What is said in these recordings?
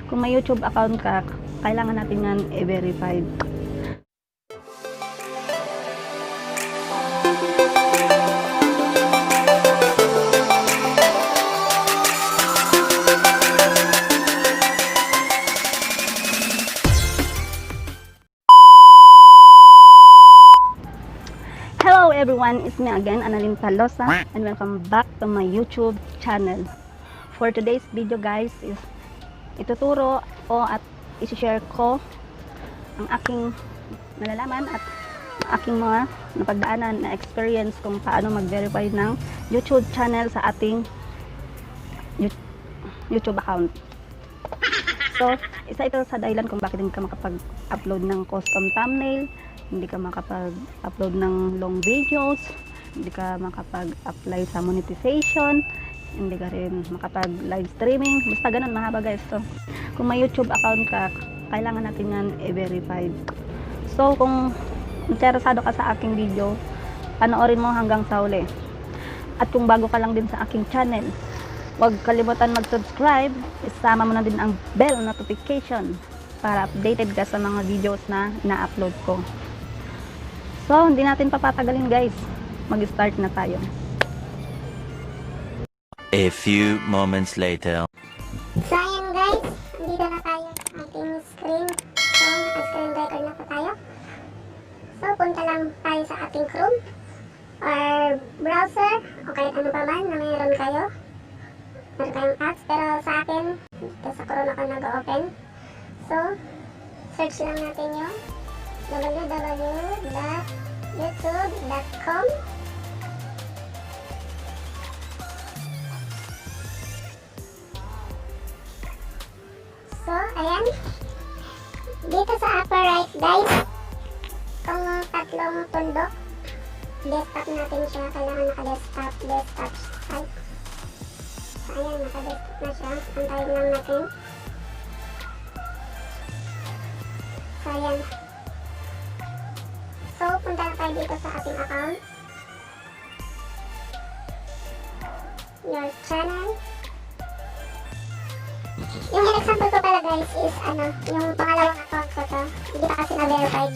Kung may YouTube account ka, kailangan natin yan i-verify. Hello everyone, it's me again, Analyn Talosa, and welcome back to my YouTube channel. For today's video guys is ituturo o at isi-share ko ang aking nalalaman at aking mga napagdaanan na experience kung paano mag-verify ng YouTube channel sa ating YouTube account. So, isa ito sa dahilan kung bakit hindi ka makapag-upload ng custom thumbnail, hindi ka makapag-upload ng long videos, hindi ka makapag-apply sa monetization, hindi ka rin makapag-live streaming, basta ganun mahaba guys. So, kung may YouTube account ka, kailangan natin yan i-verify. So, kung interesado ka sa aking video, panoorin mo hanggang sa huli. At kung bago ka lang din sa aking channel, huwag kalimutan mag-subscribe, isama mo na din ang bell notification para updated ka sa mga videos na ina-upload ko. So, hindi natin papatagalin guys. Mag-start na tayo. A few moments later. So, ayan guys. Andito na tayo sa ating screen. So, naka-screen record na po tayo. So, punta lang tayo sa ating Chrome or browser o kahit ano pa man na mayroon kayo. Meron kayong apps. Pero sa akin, dito sa Chrome ako nag-open. So, search lang natin yung www.youtube.com. So, ayan. Dito sa upper right guys, itong tatlong tundok, desktop natin siya. Kailangan naka-desktop site. So, ayan, naka-desktop na siya. Antayin lang natin. So, ayan. So, punta na tayo dito sa ating account. Your channel. Yung example ko pala guys is yung pangalawang account ko to. Hindi pa kasi na-verified.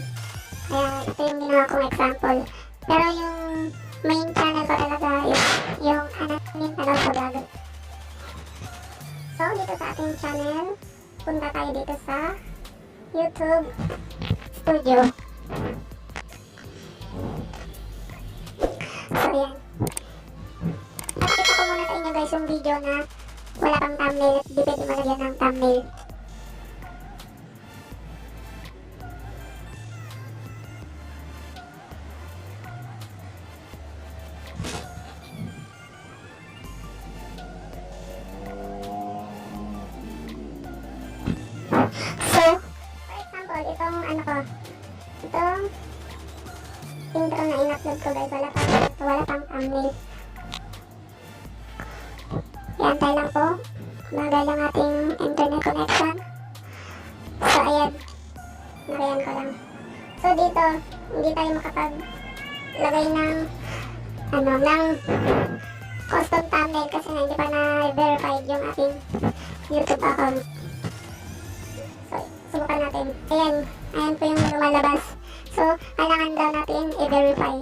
Kaya ito yung ginawa kong example. Pero yung main channel ko talaga is yung Talosa vlog. So, dito sa ating channel, punta tayo dito sa YouTube Studio. So, yan. Pakita ko muna sa inyo guys yung video na wala pang thumbnail at di pwede malagyan ng thumbnail. So, for example, itong itong intro na in-upload ko guys, wala pang thumbnail. Iantay lang po. Bagay lang ating internet connection. So, ayan. Nakayan ko lang. So, dito, hindi tayo makapaglagay ng custom thumbnail kasi nga hindi pa na-verified yung ating YouTube account. So, subukan natin. Ayan. Ayan po yung lumalabas. So, kailangan daw natin i-verify.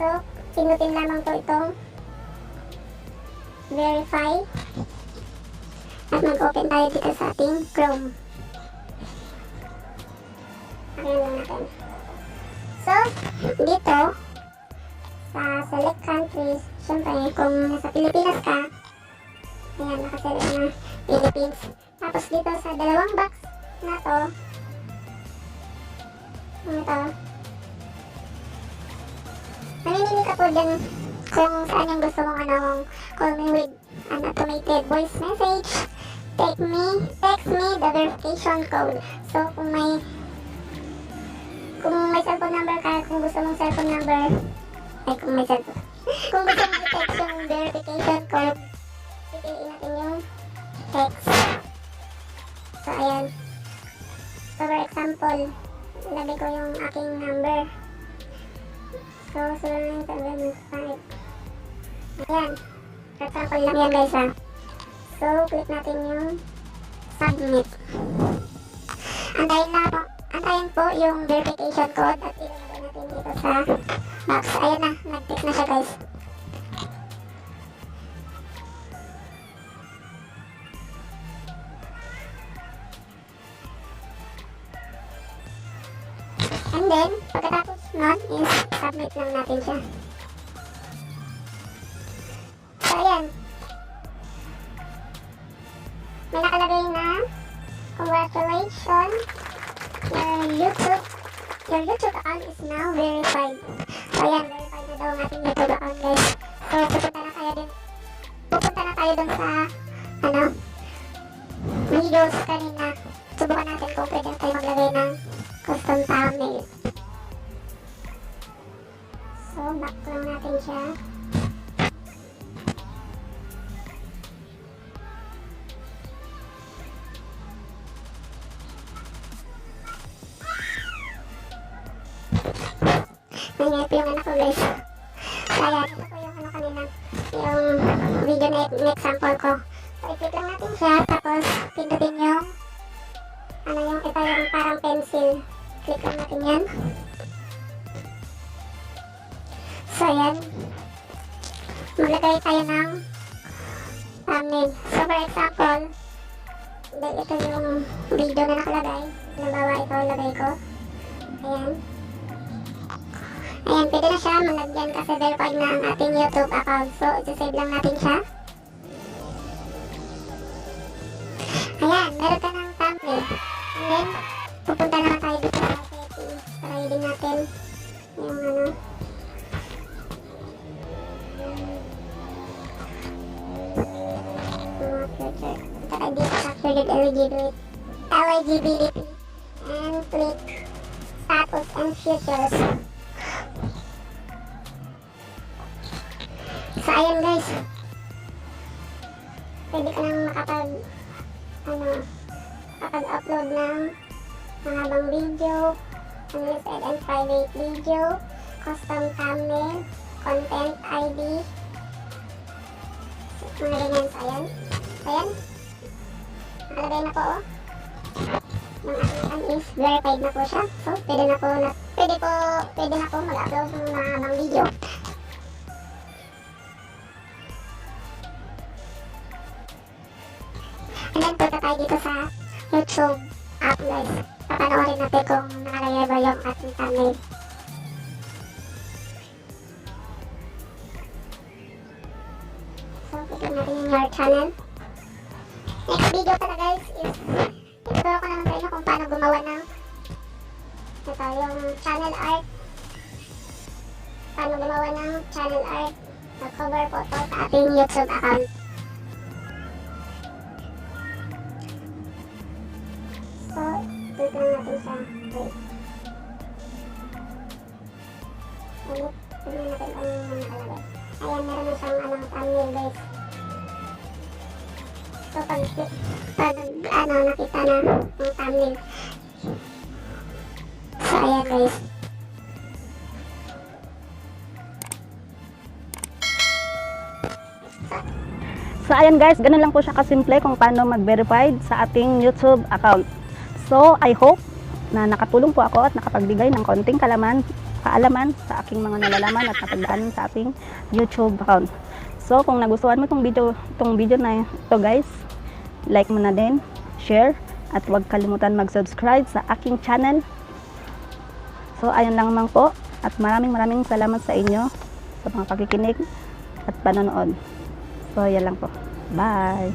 So, pinutin lamang po itong verify at mag-open tayo dito sa ating Chrome. Ayan lang natin. So, dito sa select countries, syempre kung nasa Pilipinas ka, ayan, nakaselect na Philippines. Tapos dito sa dalawang box na to, mamimili ka po dyan kung saan yung gusto mong call me with an automated voice message, text me the verification code. So, kung may cellphone number ka, kung gusto mong cellphone number, kung gusto mong i-text yung verification code, pipiliin natin yung text. So, ayan. So, for example, ilagay ko yung aking number. So, sunod na yung 715. Ayan. For example lang yan guys ha. So, click natin yung submit. Antayin po yung verification code at ilalagay natin dito sa box. Ayan na, nag-tick na siya guys. And then, pagkatapos nun is submit lang natin siya. So, ayan. May nakalagay na, congratulations, your YouTube account is now verified. So, ayan, verified na daw ang ating YouTube account guys. So, pupunta na tayo dun sa, videos kanina. Subukan natin kung pwede tayo maglagay ng custom thumbnail. So, back lang natin siya. Nangyayap yung anak ko guys. Kaya, ito po yung kanina. Yung video na example ko. So, i-click lang natin siya. Tapos, pindutin yung ito yung parang pencil. Click lang natin yan. So, ayan. Maglagay tayo ng thumbnail. So, for example, ito yung video na nakalagay. Halimbawa, ito lagay ko. Ayan. Ayan, pwede na siya malagyan kasi verified na ang ating YouTube account. So, isi-save lang natin siya. Ayan, meron ka ng thumbnail. And then, pupunta naman tayo dito sa settings. Try din natin yung future. Try dito sa captured eligibility. And click status and futures. So, ayan guys. Pwede ka nang makapag-upload ng mahabang video, unlisted and private video, custom thumbnail, content ID, mga ganyan. So, ayan. Ayan. Nakalagay na po, oh. Yung ating is verified na po siya. So, pwede na po mag-upload ng mahabang video. And then, punta tayo dito sa YouTube app guys. Papanoorin natin kung nakalagay ba yung ating thumbnail. So, click natin yung your channel. Next video pala guys is ituturo ko naman sa inyo kung paano gumawa ng yung channel art. Paano gumawa ng channel art na cover photo sa ating YouTube account. So, click lang natin siya. Wait. Ulit. Tignan natin kung nakalagay. Ayan, meron na siyang thumbnail guys. So, nakita na yung thumbnail. So, ayan guys. So, ayan guys, ganun lang po siya kasimple kung paano mag-verified sa ating YouTube account. So, I hope na nakatulong po ako at nakapagbigay ng konting kaalaman sa aking mga nalalaman at napagdaanan sa ating YouTube account. So, kung nagustuhan mo itong video na ito guys, like mo na din, share, at huwag kalimutan mag-subscribe sa aking channel. So, ayun lang naman po, at maraming salamat sa inyo sa mga pakikinig at panonood. So, yan lang po. Bye!